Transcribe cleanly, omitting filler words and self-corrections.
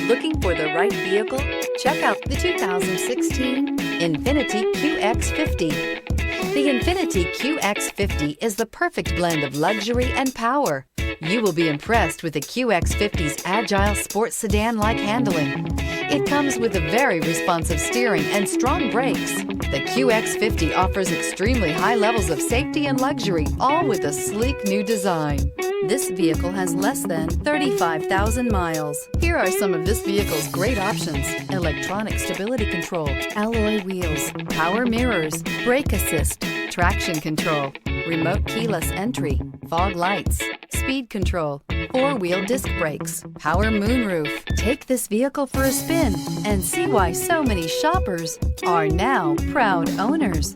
Looking for the right vehicle? Check out the 2016 INFINITI Qx50. The INFINITI Qx50 is the perfect blend of luxury and power. You will be impressed with the Qx50's agile sports sedan-like handling. It comes with a very responsive steering and strong brakes. The Qx50 offers extremely high levels of safety and luxury, all with a sleek new design. This vehicle has less than 35,000 miles. Here are some of this vehicle's great options: electronic stability control, alloy wheels, power mirrors, brake assist, traction control, remote keyless entry, fog lights, speed control, four-wheel disc brakes, power moonroof. Take this vehicle for a spin and see why so many shoppers are now proud owners.